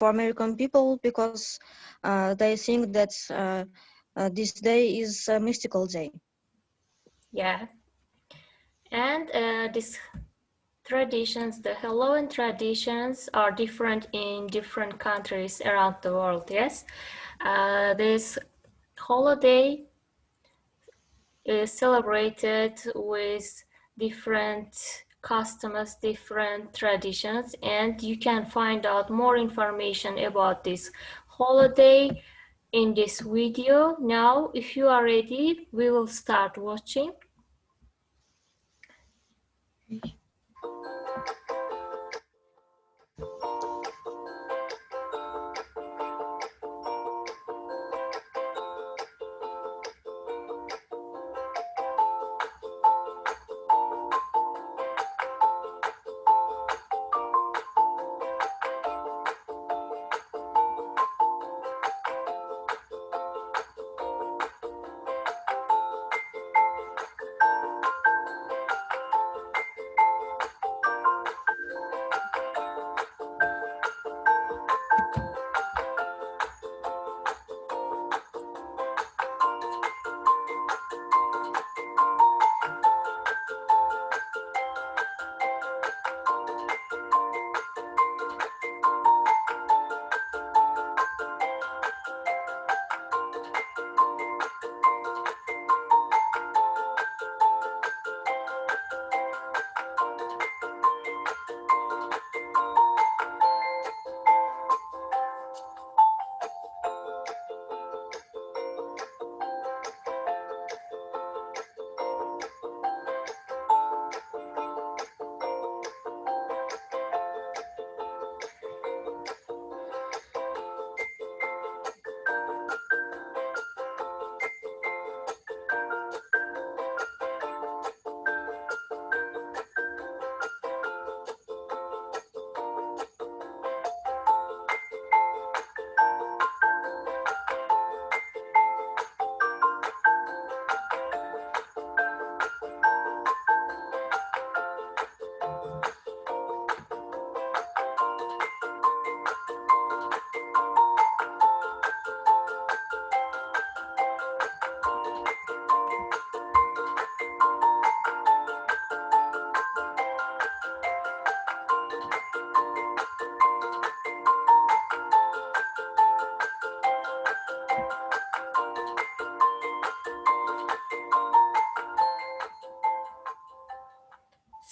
for American people because they think that this day is a mystical day. Yeah, and these traditions, the Halloween traditions are different in different countries around the world, yes? This holiday is celebrated with different customs, different traditions, and you can find out more information about this holiday in this video. Now, if you are ready, we will start watching.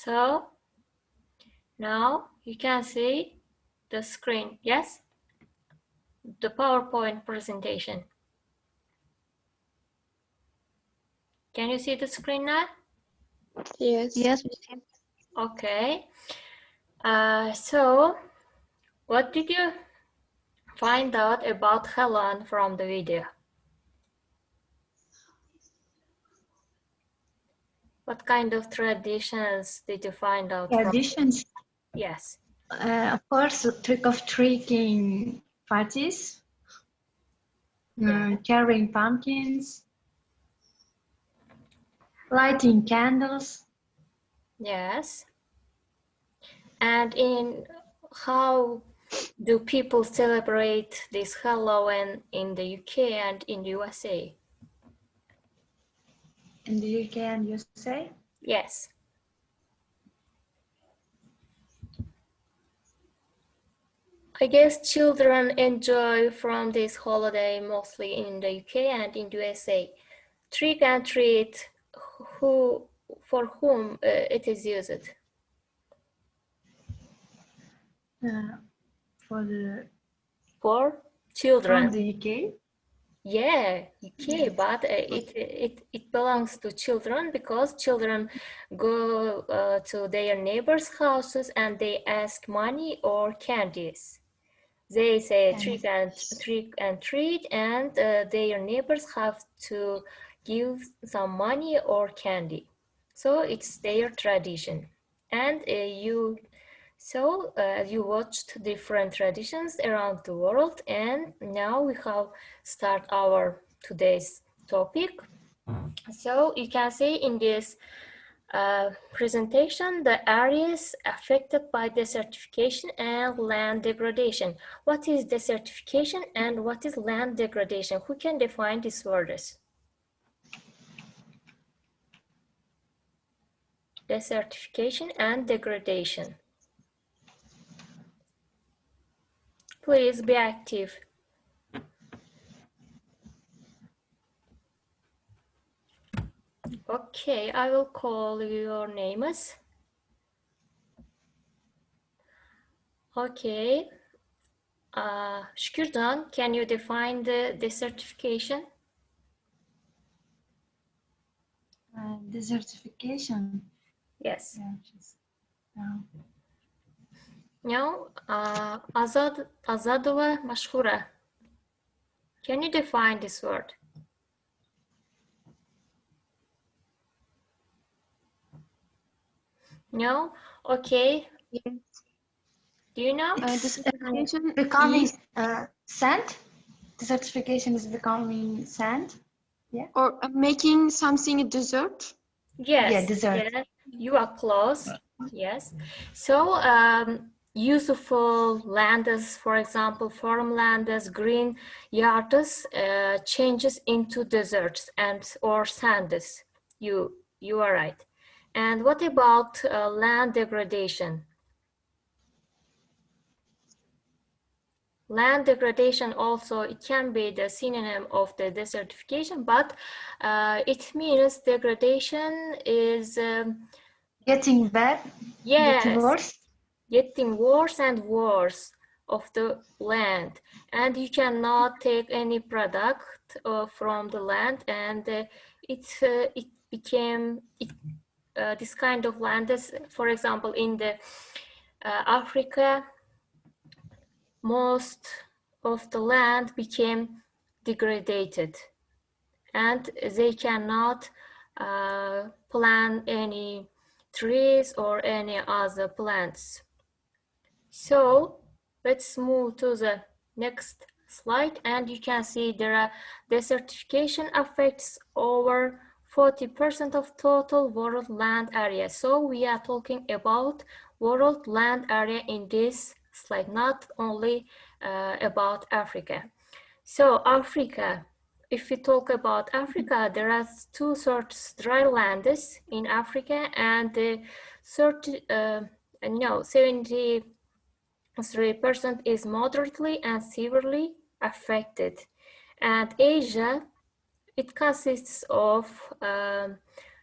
So now you can see the screen, yes? The PowerPoint presentation. Can you see the screen now? Yes. Yes. Okay. So what did you find out about Helen from the video? What kind of traditions did you find out Traditions? from? Yes. Of course, trick-or-treating parties, carrying pumpkins, lighting candles. Yes. And in how do people celebrate this Halloween in the UK and in the USA? In the UK and USA? Yes. I guess children enjoy from this holiday mostly in the UK and in the USA. Trick and treat, for whom it is used? For children. From the UK? Yeah, UK, Yes. but it belongs to children because children go to their neighbors' houses and they ask money or candies. They say trick and treat, and their neighbors have to give some money or candy. So it's their tradition. And you watched different traditions around the world, and now we have start our today's topic. So you can see in this Presentation, the areas affected by desertification and land degradation. What is desertification and what is land degradation? Who can define these words? Desertification and degradation. Please be active. Okay, I will call your names. Okay. Shkirdan, can you define the desertification? Desertification. Yes. Yeah, no. No, Azadova Mashhura. Can you define this word? No? Okay. Yes. Do you know? Desertification Becoming sand. Desertification is becoming sand. or making something a desert. Yes. Yeah, desert. Yes. You are close. Yes. So useful lands, for example, farmlands, green yards, changes into deserts and or sands. You are right. And what about land degradation? Land degradation also, it can be the synonym of the desertification, but it means degradation is Getting bad. yes, Getting worse. getting worse and worse of the land, and you cannot take any product from the land, and it became this kind of land. For example, in the Africa, most of the land became degraded, and they cannot plant any trees or any other plants. So let's move to the next slide, and you can see desertification affects over 40% of total world land area. So we are talking about world land area in this slide, not only about Africa. So Africa, if we talk about Africa, there are two sorts dry lands in Africa, and 73% is moderately and severely affected. And Asia, it consists of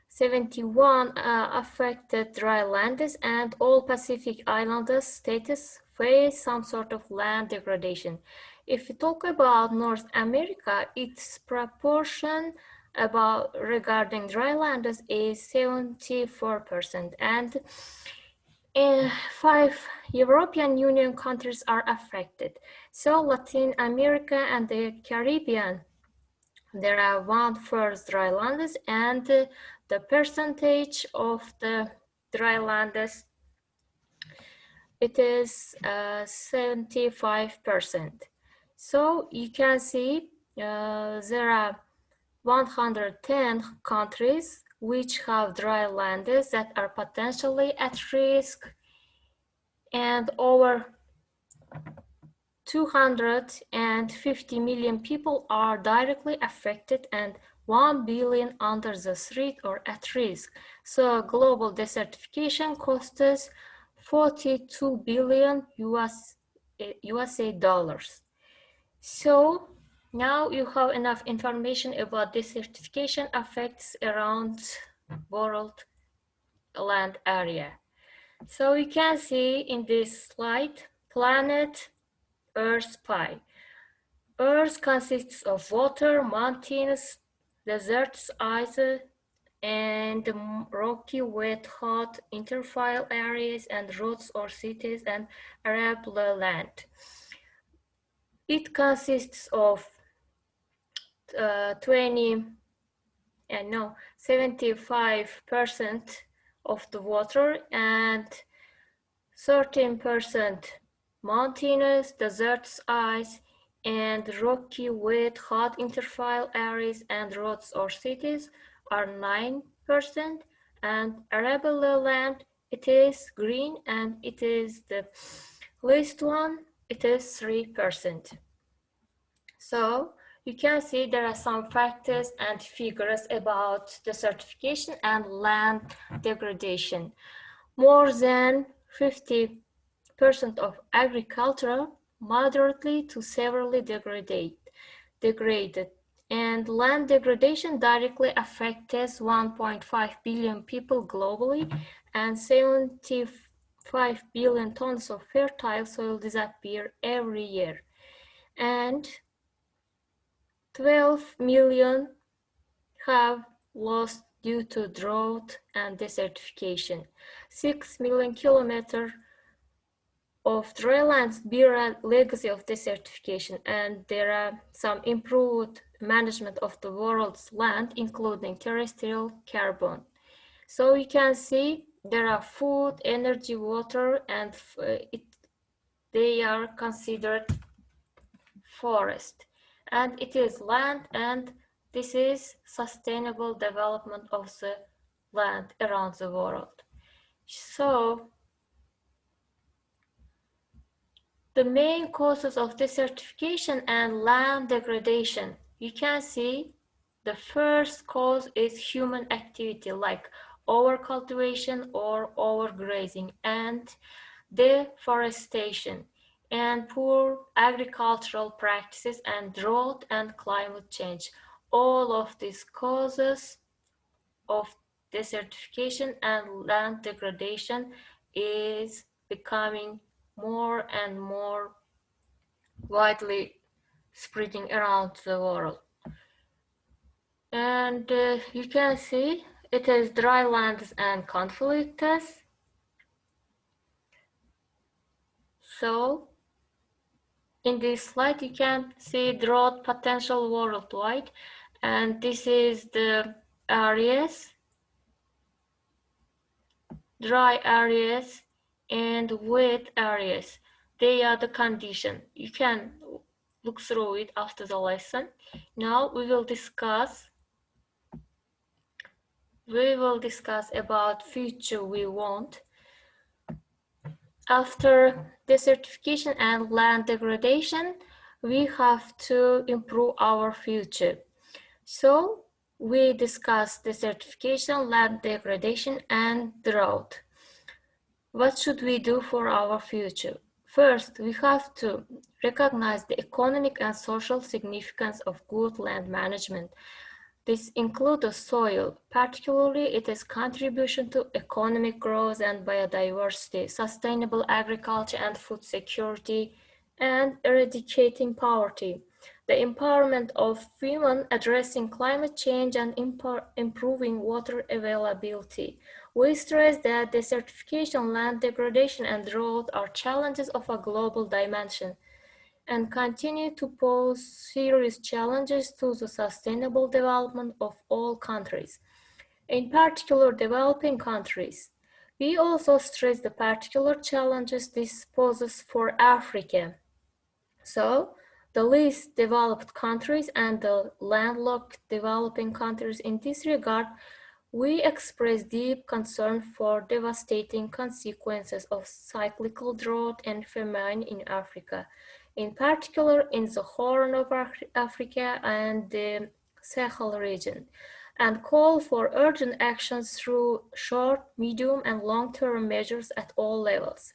71 affected dry lands, and all Pacific Islanders states face some sort of land degradation. If we talk about North America, its proportion regarding dry lands is 74%, and 5 European Union countries are affected. So Latin America and the Caribbean, there are 1/3 dry lands, and the percentage of the dry lands, it is 75%. So you can see there are 110 countries which have dry lands that are potentially at risk, and over 250 million people are directly affected, and 1 billion under the threat or at risk. So global desertification costs us 42 billion USA dollars. So now you have enough information about desertification affects around world land area. So you can see in this slide, planet Earth pie. Earth consists of water, mountains, deserts, ice, and rocky, wet, hot, interfile areas, and roads or cities, and arable land. It consists of 75% of the water, and 13% mountainous, deserts, ice, and rocky, wet, hot, interfile areas, and roads or cities are 9%, And arable land, it is green, and it is the least one, it is 3%. So you can see there are some factors and figures about desertification and land degradation. More than 50% of agriculture moderately to severely degraded, and land degradation directly affects 1.5 billion people globally, and 75 billion tons of fertile soil disappear every year, and 12 million have lost due to drought and desertification. 6 million kilometers of dry lands bear a legacy of desertification, and there are some improved management of the world's land, including terrestrial carbon. So you can see there are food, energy, water, and they are considered forest. And it is land, and this is sustainable development of the land around the world. So the main causes of desertification and land degradation, you can see the first cause is human activity like overcultivation or overgrazing and deforestation and poor agricultural practices and drought and climate change. All of these causes of desertification and land degradation is becoming more and more widely spreading around the world. And you can see it is dry lands and conflicts. So in this slide you can see drought potential worldwide, and this is the areas, dry areas and wet areas. They are the condition. You can look through it after the lesson. Now we will discuss about future we want. After desertification and land degradation, we have to improve our future. So we discussed desertification, land degradation, and drought. What should we do for our future? First, we have to recognize the economic and social significance of good land management. This includes the soil, particularly its contribution to economic growth and biodiversity, sustainable agriculture and food security, and eradicating poverty. The empowerment of women, addressing climate change, and improving water availability. We stress that desertification, land degradation, and drought are challenges of a global dimension and continue to pose serious challenges to the sustainable development of all countries, in particular developing countries. We also stress the particular challenges this poses for Africa. So, the least developed countries and the landlocked developing countries. In this regard, we express deep concern for devastating consequences of cyclical drought and famine in Africa, in particular in the Horn of Africa and the Sahel region, and call for urgent actions through short, medium, and long-term measures at all levels.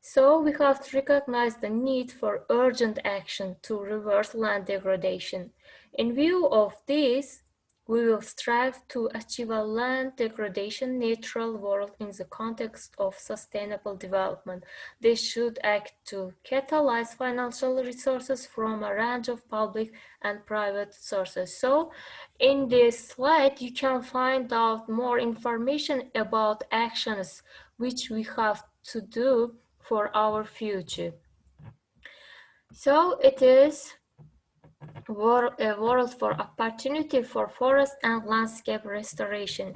So we have to recognize the need for urgent action to reverse land degradation. In view of this, we will strive to achieve a land degradation neutral world in the context of sustainable development. This should act to catalyze financial resources from a range of public and private sources. So in this slide, you can find out more information about actions which we have to do for our future. So it is a world for opportunity for forest and landscape restoration.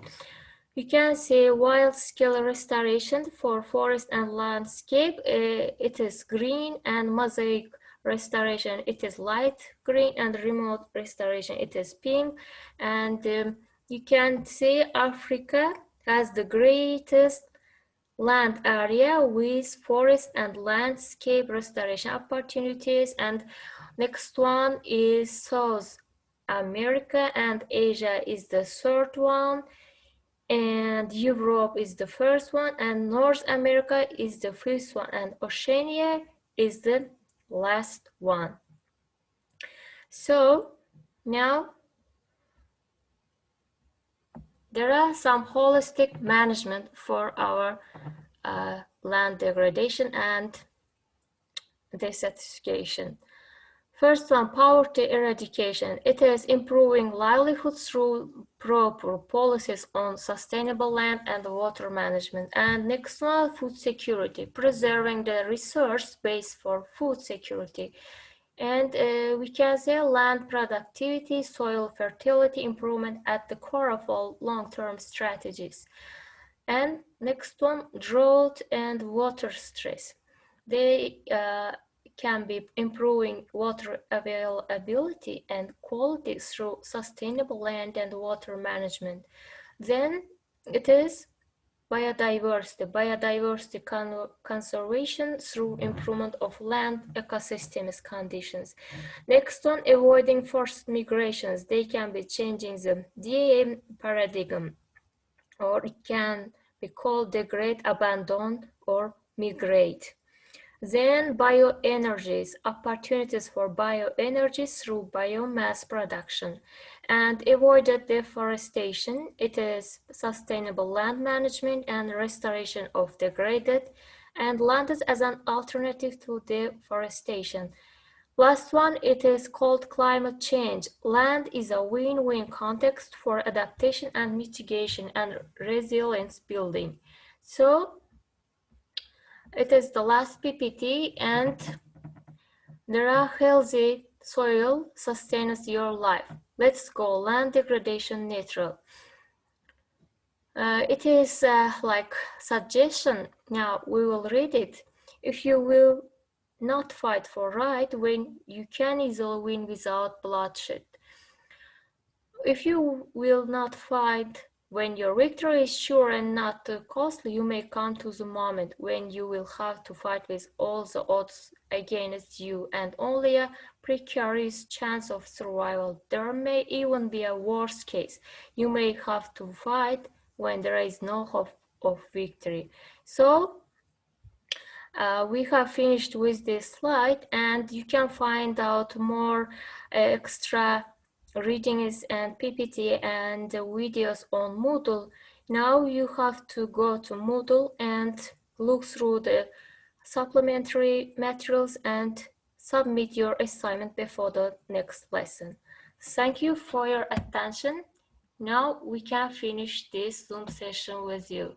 You can see wild-scale restoration for forest and landscape. It is green, and mosaic restoration, it is light green, and remote restoration, it is pink. And you can see Africa has the greatest land area with forest and landscape restoration opportunities. And next one is South America, and Asia is the third one, and Europe is the first one, and North America is the fifth one, and Oceania is the last one. So now there are some holistic management for our land degradation and desertification. First one, poverty eradication. It is improving livelihoods through proper policies on sustainable land and water management. And next one, food security, preserving the resource base for food security. And we can say land productivity, soil fertility improvement at the core of all long-term strategies. And next one, drought and water stress. They can be improving water availability and quality through sustainable land and water management. Then it is biodiversity conservation through improvement of land ecosystems conditions. Next one, avoiding forced migrations. They can be changing the DAM paradigm, or it can be called degrade, abandon, or migrate. Then bioenergies, opportunities for bioenergies through biomass production, and avoided deforestation. It is sustainable land management and restoration of degraded and lands as an alternative to deforestation. Last one, it is called climate change. Land is a win-win context for adaptation and mitigation and resilience building. So it is the last PPT, and there are healthy soil sustains your life. Let's go land degradation neutral. It is like suggestion. Now we will read it. If you will not fight for right when you can easily win without bloodshed. If you will not fight when your victory is sure and not too costly, you may come to the moment when you will have to fight with all the odds against you and only a precarious chance of survival. There may even be a worst case. You may have to fight when there is no hope of victory. So we have finished with this slide, and you can find out more extra readings and PPT and videos on Moodle. Now you have to go to Moodle and look through the supplementary materials and submit your assignment before the next lesson. Thank you for your attention. Now we can finish this Zoom session with you.